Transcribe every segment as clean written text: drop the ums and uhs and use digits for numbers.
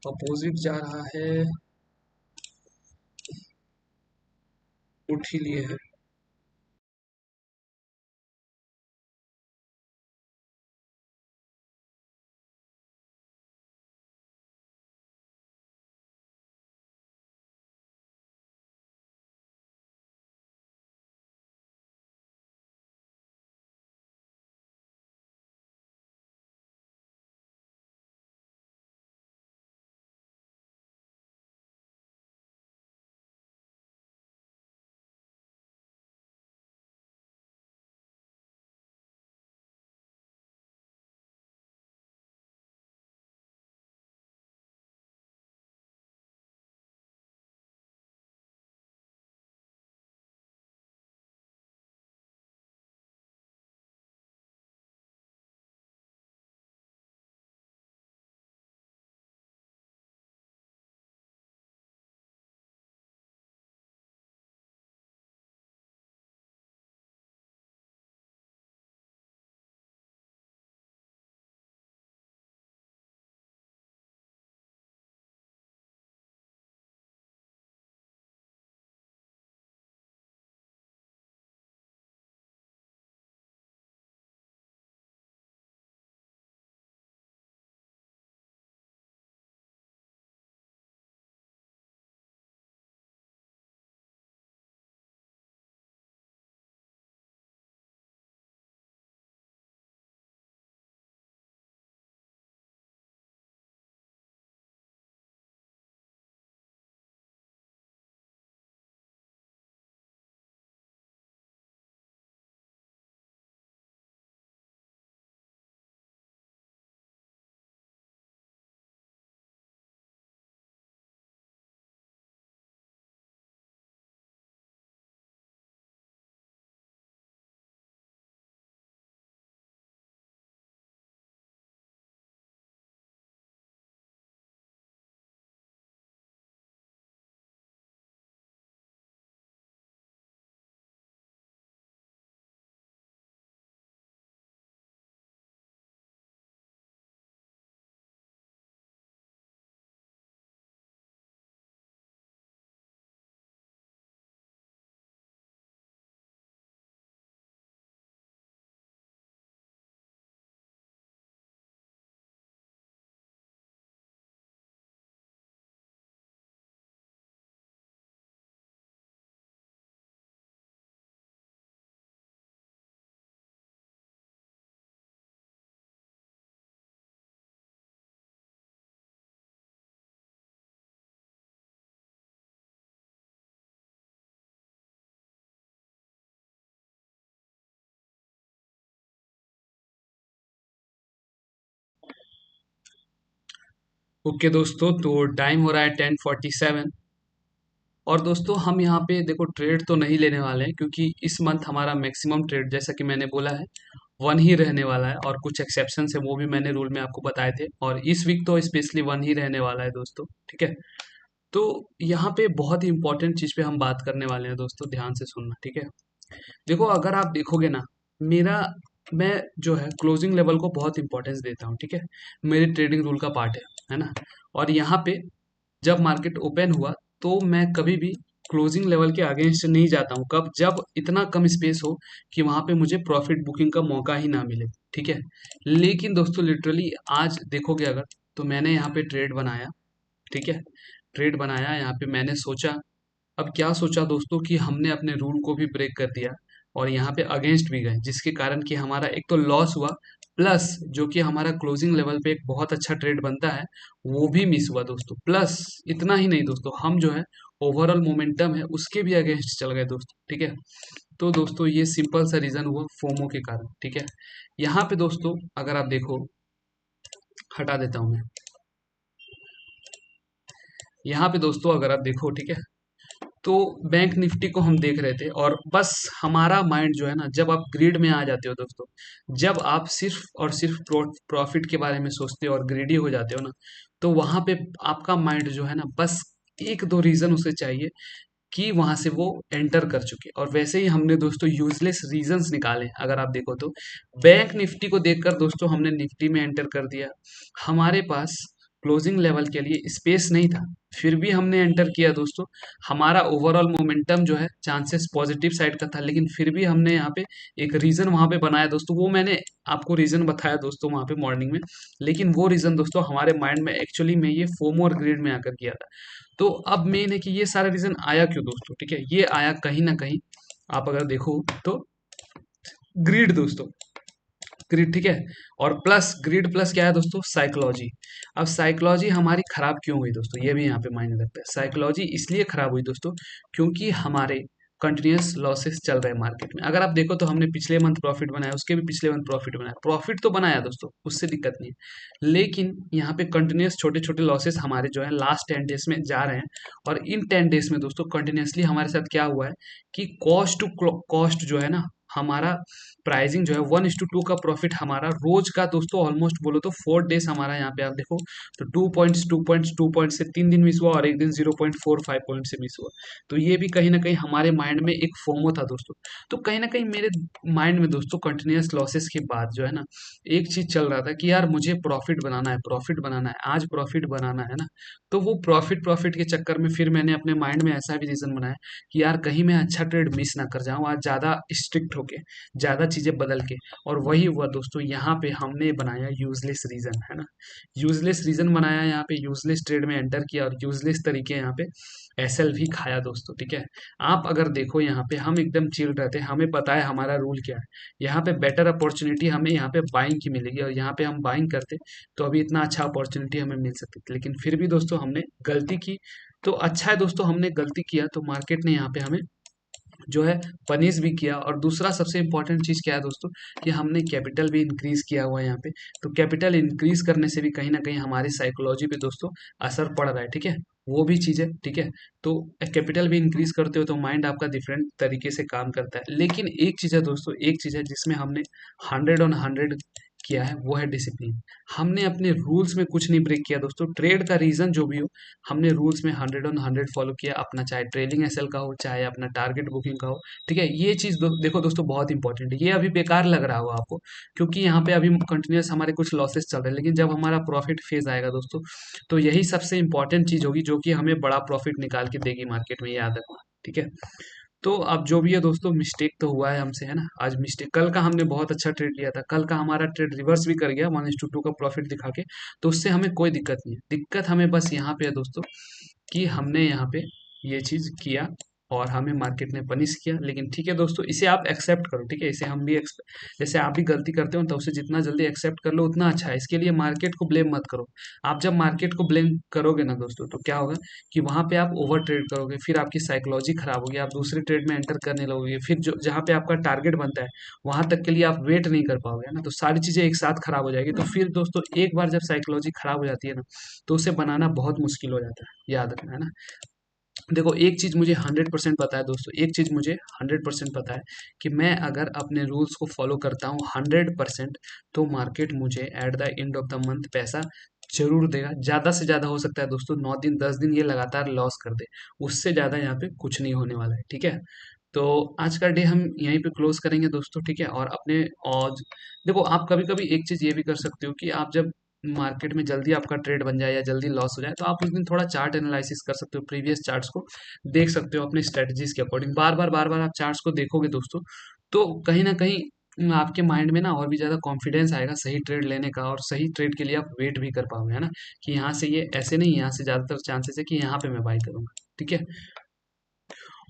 Opposite जा रहा है, उठ ही लिए है। ओके दोस्तों, तो टाइम हो रहा है 10:47। और दोस्तों हम यहाँ पे देखो ट्रेड तो नहीं लेने वाले हैं, क्योंकि इस मंथ हमारा मैक्सिमम ट्रेड जैसा कि मैंने बोला है वन ही रहने वाला है, और कुछ एक्सेप्शन है वो भी मैंने रूल में आपको बताए थे, और इस वीक तो स्पेशली वन ही रहने वाला है दोस्तों। ठीक है, तो यहाँ पे बहुत ही इंपॉर्टेंट चीज पे हम बात करने वाले हैं दोस्तों, ध्यान से सुनना। ठीक है, देखो अगर आप देखोगे ना, मेरा मैं जो है क्लोजिंग लेवल को बहुत इंपॉर्टेंस देता हूँ। ठीक है, मेरे ट्रेडिंग रूल का पार्ट है ना। और यहाँ पे जब मार्केट ओपन हुआ तो मैं कभी भी क्लोजिंग लेवल के अगेंस्ट नहीं जाता हूँ, कब जब इतना कम स्पेस हो कि वहां पे मुझे प्रॉफिट बुकिंग का मौका ही ना मिले। ठीक है, लेकिन दोस्तों लिटरली आज देखोगे अगर, तो मैंने यहाँ पे ट्रेड बनाया। ठीक है, ट्रेड बनाया यहाँ पे, मैंने सोचा, अब क्या सोचा दोस्तों कि हमने अपने रूल को भी ब्रेक कर दिया और यहाँ पे अगेंस्ट भी गए, जिसके कारण कि हमारा एक तो लॉस हुआ, प्लस जो कि हमारा क्लोजिंग लेवल पे एक बहुत अच्छा ट्रेड बनता है वो भी मिस हुआ दोस्तों। प्लस इतना ही नहीं दोस्तों, हम जो है ओवरऑल मोमेंटम है उसके भी अगेंस्ट चल गए दोस्तों। ठीक है, तो दोस्तों ये सिंपल सा रीजन हुआ फोमो के कारण। ठीक है, यहाँ पे दोस्तों अगर आप देखो, हटा देता हूँ मैं, यहाँ पे दोस्तों अगर आप देखो, ठीक है, तो बैंक निफ्टी को हम देख रहे थे, और बस हमारा माइंड जो है ना, जब आप ग्रीड में आ जाते हो दोस्तों, जब आप सिर्फ और सिर्फ प्रॉफिट के बारे में सोचते हो और ग्रीडी हो जाते हो ना, तो वहां पे आपका माइंड जो है ना, बस एक दो रीजन उसे चाहिए कि वहां से वो एंटर कर चुके। और वैसे ही हमने दोस्तों यूजलेस रीजंस निकाले, अगर आप देखो तो बैंक निफ्टी को देखकर दोस्तों हमने निफ्टी में एंटर कर दिया। हमारे पास क्लोजिंग लेवल के लिए स्पेस नहीं था, फिर भी हमने एंटर किया दोस्तों। हमारा ओवरऑल मोमेंटम जो है चांसेस पॉजिटिव साइड का था, लेकिन फिर भी हमने यहाँ पे एक रीजन वहां पे बनाया दोस्तों। वो मैंने आपको रीजन बताया दोस्तों वहां पे मॉर्निंग में, लेकिन वो रीजन दोस्तों हमारे माइंड में एक्चुअली में ये फोमो और ग्रीड में आकर किया था। तो अब मेन है कि ये सारा रीजन आया क्यों दोस्तों, ठीक है, ये आया कहीं ना कहीं, आप अगर देखो तो ग्रीड दोस्तों, ग्रिड, ठीक है। और प्लस ग्रिड प्लस क्या है दोस्तों, साइकोलॉजी। अब साइकोलॉजी हमारी खराब क्यों हुई दोस्तों, ये भी यहाँ पे मायने रखता है। साइकोलॉजी इसलिए खराब हुई दोस्तों क्योंकि हमारे कंटिन्यूस लॉसेस चल रहे हैं मार्केट में। अगर आप देखो तो हमने पिछले मंथ प्रॉफिट बनाया, उसके भी पिछले मंथ प्रॉफिट बनाया, प्रॉफिट तो बनाया दोस्तों, उससे दिक्कत नहीं है, लेकिन यहाँ पे कंटिन्यूस छोटे छोटे लॉसेस हमारे जो है लास्ट 10 डेज में जा रहे हैं। और इन 10 डेज में दोस्तों कंटिन्यूसली हमारे साथ क्या हुआ है कि कॉस्ट टू कॉस्ट जो है ना, हमारा प्राइसिंग जो है 1:2 का प्रॉफिट हमारा रोज का दोस्तों, ऑलमोस्ट बोलो तो 4 डेज हमारा यहाँ पे आप देखो तो 2 पॉइंट से 3 दिन मिस हुआ और एक दिन 0.45 पॉइंट से मिस हुआ। तो ये भी कहीं ना कहीं हमारे माइंड में एक फोमो था दोस्तों। तो कहीं ना कहीं मेरे माइंड में दोस्तों कंटिन्यूस लॉसेस के बाद जो है ना, एक चीज चल रहा था कि यार मुझे प्रॉफिट बनाना है, प्रॉफिट बनाना है, आज प्रॉफिट बनाना है ना। तो वो प्रॉफिट प्रॉफिट के चक्कर में फिर मैंने अपने माइंड में ऐसा भी रीजन बनाया कि यार कहीं मैं अच्छा ट्रेड मिस ना कर जाऊं आज, ज्यादा स्ट्रिक्ट होके, ज़्यादा चीज़ें बदल के। और वही हुआ दोस्तों, यहाँ पे हमने बनाया यूजलेस रीज़न, है ना। यूजलेस रीज़न बनाया, यहाँ पे यूजलेस ट्रेड में एंटर किया और यूजलेस तरीके यहाँ पे एसएल भी खाया दोस्तों, ठीक है। आप अगर देखो यहाँ पे हम एकदम चिल रहते हैं, हमें पता है हमारा रूल क्या है। यहाँ पे बेटर अपॉर्चुनिटी हमें यहाँ पे बाइंग की मिलेगी, और यहाँ पे हम बाइंग करते तो अभी इतना अच्छा अपॉर्चुनिटी हमें मिल सकती थी, लेकिन फिर भी दोस्तों हमने गलती की। तो अच्छा है दोस्तों, हमने गलती किया तो मार्केट ने यहाँ पे हमें जो है पनिश भी किया। और दूसरा सबसे इंपॉर्टेंट चीज़ क्या है दोस्तों, कि हमने कैपिटल भी इंक्रीज किया हुआ है यहाँ पे। तो कैपिटल इंक्रीज करने से भी कहीं ना कहीं हमारी साइकोलॉजी पे दोस्तों असर पड़ रहा है, ठीक है। वो भी चीज़ है, ठीक है। तो कैपिटल भी इंक्रीज करते हो तो माइंड आपका डिफरेंट तरीके से काम करता है। लेकिन एक चीज़ है दोस्तों, एक चीज़ है जिसमें हमने 100 on 100 किया है, वो है डिसिप्लिन। हमने अपने रूल्स में कुछ नहीं ब्रेक किया दोस्तों। ट्रेड का रीजन जो भी हो, हमने रूल्स में 100 on 100 फॉलो किया अपना, चाहे ट्रेलिंग एसएल का हो, चाहे अपना टारगेट बुकिंग का हो, ठीक है। ये चीज देखो दोस्तों बहुत इंपॉर्टेंट है। ये अभी बेकार लग रहा होगा आपको, क्योंकि यहाँ पे अभी कंटिन्यूस हमारे कुछ लॉसेस चल रहे हैं, लेकिन जब हमारा प्रॉफिट फेज आएगा दोस्तों, तो यही सबसे इंपॉर्टेंट चीज होगी जो कि हमें बड़ा प्रॉफिट निकाल के देगी मार्केट में, याद रखना, ठीक है। तो अब जो भी है दोस्तों, मिस्टेक तो हुआ है हमसे, है ना। आज मिस्टेक, कल का हमने बहुत अच्छा ट्रेड लिया था, कल का हमारा ट्रेड रिवर्स भी कर गया 1:2 का प्रॉफिट दिखा के। तो उससे हमें कोई दिक्कत नहीं है, दिक्कत हमें बस यहाँ पे है दोस्तों कि हमने यहाँ पे ये चीज़ किया और हमें मार्केट ने पनिश किया। लेकिन ठीक है दोस्तों, इसे आप एक्सेप्ट करो, ठीक है। इसे हम भी जैसे आप भी गलती करते हो तो उसे जितना जल्दी एक्सेप्ट कर लो उतना अच्छा है। इसके लिए मार्केट को ब्लेम मत करो। आप जब मार्केट को ब्लेम करोगे ना दोस्तों, तो क्या होगा कि वहां पे आप ओवर ट्रेड करोगे, फिर आपकी साइकोलॉजी खराब होगी, आप दूसरे ट्रेड में एंटर करने लगोगे, फिर जो जहाँ पे आपका टारगेट बनता है वहां तक के लिए आप वेट नहीं कर पाओगे, है ना। तो सारी चीजें एक साथ खराब हो जाएगी। तो फिर दोस्तों एक बार जब साइकोलॉजी खराब हो जाती है ना, तो उसे बनाना बहुत मुश्किल हो जाता है, याद रखना, है ना। देखो एक चीज मुझे 100% पता है दोस्तों, एक चीज मुझे 100% पता है कि मैं अगर अपने रूल्स को फॉलो करता हूँ 100%, तो मार्केट मुझे at the end of the month पैसा जरूर देगा। ज्यादा से ज्यादा हो सकता है दोस्तों 9 दिन 10 दिन ये लगातार लॉस कर दे, उससे ज्यादा यहाँ पे कुछ नहीं होने वाला है, ठीक है। तो आज का डे हम यहीं पे क्लोज करेंगे दोस्तों, ठीक है। और अपने और देखो, आप कभी कभी एक चीज ये भी कर सकते हो कि आप जब मार्केट में जल्दी आपका ट्रेड बन जाए या जल्दी लॉस हो जाए, तो आप उस दिन थोड़ा चार्ट एनालिसिस कर सकते हो, प्रीवियस चार्ट्स को देख सकते हो अपने स्ट्रेटजीज के अकॉर्डिंग। बार बार आप चार्ट्स को देखोगे दोस्तों, तो कहीं ना कहीं आपके माइंड में ना और भी ज़्यादा कॉन्फिडेंस आएगा सही ट्रेड लेने का, और सही ट्रेड के लिए आप वेट भी कर पाओगे, है ना। कि यहाँ से ये ऐसे नहीं, यहाँ से ज़्यादातर चांसेस है कि यहाँ पे मैं बाई करूंगा, ठीक है।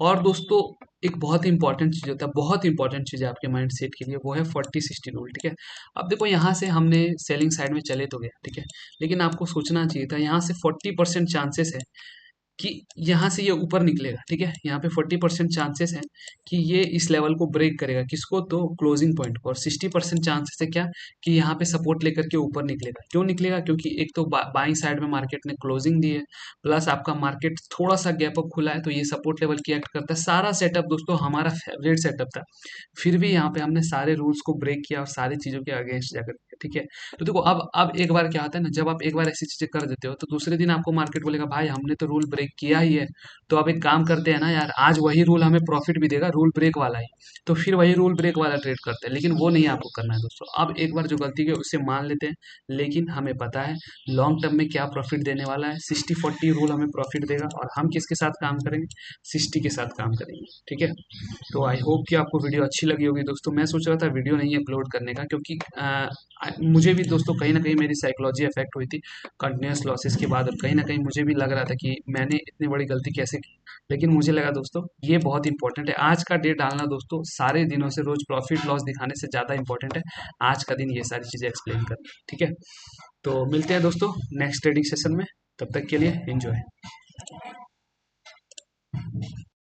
और दोस्तों एक बहुत इंपॉर्टेंट चीज होता है, बहुत इंपॉर्टेंट चीज है आपके माइंड सेट के लिए, वो है 40-60 रूल, ठीक है। अब देखो यहाँ से हमने सेलिंग साइड में चले तो गया, ठीक है, लेकिन आपको सोचना चाहिए था यहाँ से 40% चांसेस है कि यहाँ से ये ऊपर निकलेगा, ठीक है। यहाँ पे 40% चांसेस है कि ये इस लेवल को ब्रेक करेगा, किसको, तो क्लोजिंग पॉइंट को। और 60% चांसेस है क्या, कि यहाँ पे सपोर्ट लेकर के ऊपर निकलेगा। क्यों निकलेगा, क्योंकि एक तो बाइंग साइड में मार्केट ने क्लोजिंग दी है, प्लस आपका मार्केट थोड़ा सा गैप अप खुला है, तो ये सपोर्ट लेवल की एक्ट करता है। सारा सेटअप दोस्तों हमारा फेवरेट सेटअप था, फिर भी यहाँ पे हमने सारे रूल्स को ब्रेक किया और सारी चीजों के अगेंस्ट जाकर किया, ठीक है। तो देखो अब एक बार क्या होता है ना, जब आप एक बार ऐसी चीजें कर देते हो तो दूसरे दिन आपको मार्केट बोलेगा भाई हमने तो रूल ब्रेक किया ही है, तो अब एक काम करते हैं ना यार, आज वही रूल हमें प्रॉफिट भी देगा, रूल ब्रेक वाला ही, तो फिर वही रूल ब्रेक वाला ट्रेड करते हैं, लेकिन वो नहीं आपको करना है दोस्तों। अब एक बार जो गलती की उससे मान लेते हैं, लेकिन हमें पता है लॉन्ग टर्म में क्या प्रॉफिट देने वाला है। 60-40 रूल हमें प्रॉफिट देगा, और हम किसके साथ काम करेंगे, 60 के साथ काम करेंगे, ठीक है। तो आई होप कि आपको वीडियो अच्छी लगी होगी दोस्तों। मैं सोच रहा था वीडियो नहीं अपलोड करने का, क्योंकि मुझे भी दोस्तों कहीं ना कहीं मेरी साइकोलॉजी अफेक्ट हुई थी कंटिन्यूस लॉसेस के बाद, और कहीं ना कहीं मुझे भी लग रहा था कि मैंने इतनी बड़ी गलती कैसे की। लेकिन मुझे लगा दोस्तों ये बहुत इंपॉर्टेंट है, आज का डे डालना दोस्तों सारे दिनों से रोज प्रॉफिट लॉस दिखाने से ज़्यादा इंपॉर्टेंट है आज का दिन ये सारी चीज़ें एक्सप्लेन करना, ठीक है। तो मिलते हैं दोस्तों नेक्स्ट ट्रेडिंग सेशन में, तब तक के लिए एंजॉय।